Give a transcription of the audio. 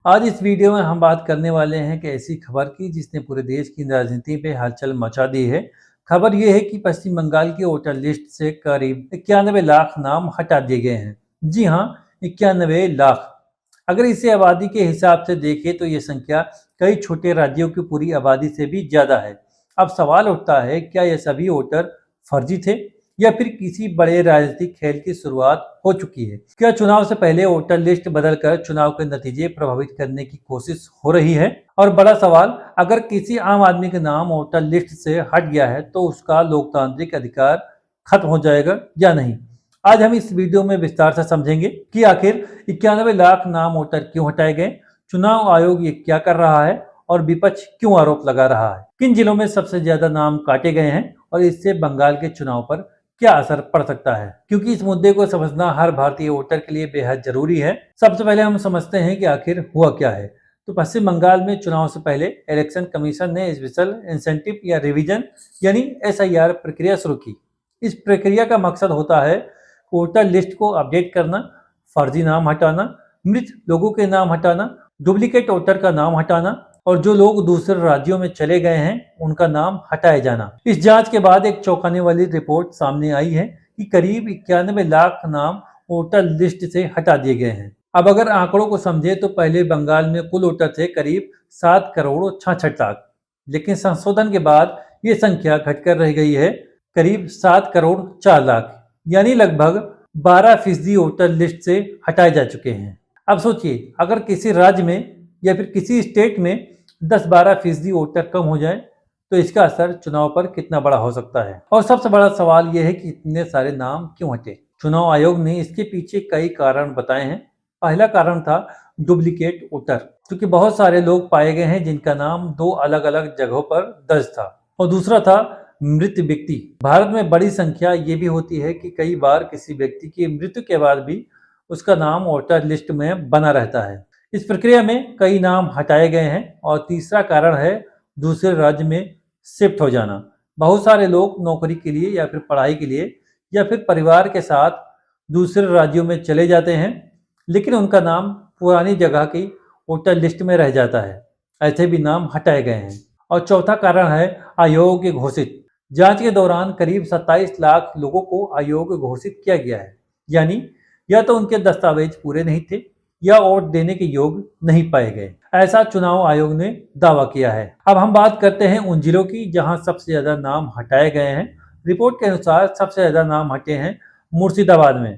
आज इस वीडियो में हम बात करने वाले हैं कि ऐसी खबर की जिसने पूरे देश की राजनीति पे हलचल मचा दी है। खबर ये है कि पश्चिम बंगाल की वोटर लिस्ट से करीब 91 लाख नाम हटा दिए गए हैं। जी हाँ, 91 लाख। अगर इसे आबादी के हिसाब से देखें तो ये संख्या कई छोटे राज्यों की पूरी आबादी से भी ज्यादा है। अब सवाल उठता है, क्या ये सभी वोटर फर्जी थे या फिर किसी बड़े राजनीतिक खेल की शुरुआत हो चुकी है? क्या चुनाव से पहले वोटर लिस्ट बदलकर चुनाव के नतीजे प्रभावित करने की कोशिश हो रही है? और बड़ा सवाल, अगर किसी आम आदमी का नाम वोटर लिस्ट से हट गया है तो उसका लोकतांत्रिक अधिकार खत्म हो जाएगा या नहीं? आज हम इस वीडियो में विस्तार से समझेंगे कि आखिर 91 लाख नाम वोटर क्यों हटाए गए, चुनाव आयोग ये क्या कर रहा है और विपक्ष क्यों आरोप लगा रहा है, किन जिलों में सबसे ज्यादा नाम काटे गए हैं और इससे बंगाल के चुनाव पर क्या असर पड़ सकता है। क्योंकि इस मुद्दे को समझना हर भारतीय वोटर के लिए बेहद जरूरी है। सबसे पहले हम समझते हैं कि आखिर हुआ क्या है। तो पश्चिम बंगाल में चुनाव से पहले इलेक्शन कमीशन ने स्पेशल इंसेंटिव या रिवीजन यानी SIR प्रक्रिया शुरू की। इस प्रक्रिया का मकसद होता है वोटर लिस्ट को अपडेट करना, फर्जी नाम हटाना, मृत लोगों के नाम हटाना, डुप्लीकेट वोटर का नाम हटाना और जो लोग दूसरे राज्यों में चले गए हैं उनका नाम हटाया जाना। इस जांच के बाद एक चौंकाने वाली रिपोर्ट सामने आई है कि करीब 91 लाख नाम वोटर लिस्ट से हटा दिए गए हैं। अब अगर आंकड़ों को समझे तो पहले बंगाल में कुल वोटर थे करीब 7 करोड़ 66 लाख, लेकिन संशोधन के बाद ये संख्या घटकर रह गई है करीब 7 करोड़ 4 लाख, यानी लगभग 12% वोटर लिस्ट से हटाए जा चुके हैं। अब सोचिए, अगर किसी राज्य में या फिर किसी स्टेट में 10-12% वोटर कम हो जाए तो इसका असर चुनाव पर कितना बड़ा हो सकता है। और सबसे बड़ा सवाल यह है कि इतने सारे नाम क्यों हटे। चुनाव आयोग ने इसके पीछे कई कारण बताए हैं। पहला कारण था डुप्लीकेट वोटर, क्योंकि बहुत सारे लोग पाए गए हैं जिनका नाम 2 अलग अलग जगहों पर दर्ज था। और दूसरा था मृत व्यक्ति। भारत में बड़ी संख्या ये भी होती है कि कई बार किसी व्यक्ति की मृत्यु के बाद भी उसका नाम वोटर लिस्ट में बना रहता है। इस प्रक्रिया में कई नाम हटाए गए हैं। और तीसरा कारण है दूसरे राज्य में शिफ्ट हो जाना। बहुत सारे लोग नौकरी के लिए या फिर पढ़ाई के लिए या फिर परिवार के साथ दूसरे राज्यों में चले जाते हैं, लेकिन उनका नाम पुरानी जगह की वोटर लिस्ट में रह जाता है। ऐसे भी नाम हटाए गए हैं। और चौथा कारण है आयोग के घोषित। जांच के दौरान करीब 27 लाख लोगों को आयोग घोषित किया गया है, यानी या तो उनके दस्तावेज पूरे नहीं थे या वोट देने के योग्य नहीं पाए गए। ऐसा चुनाव आयोग ने दावा किया है। अब हम बात करते हैं उन जिलों की जहां सबसे ज्यादा नाम हटाए गए हैं। रिपोर्ट के अनुसार सबसे ज्यादा नाम हटे हैं मुर्शिदाबाद में।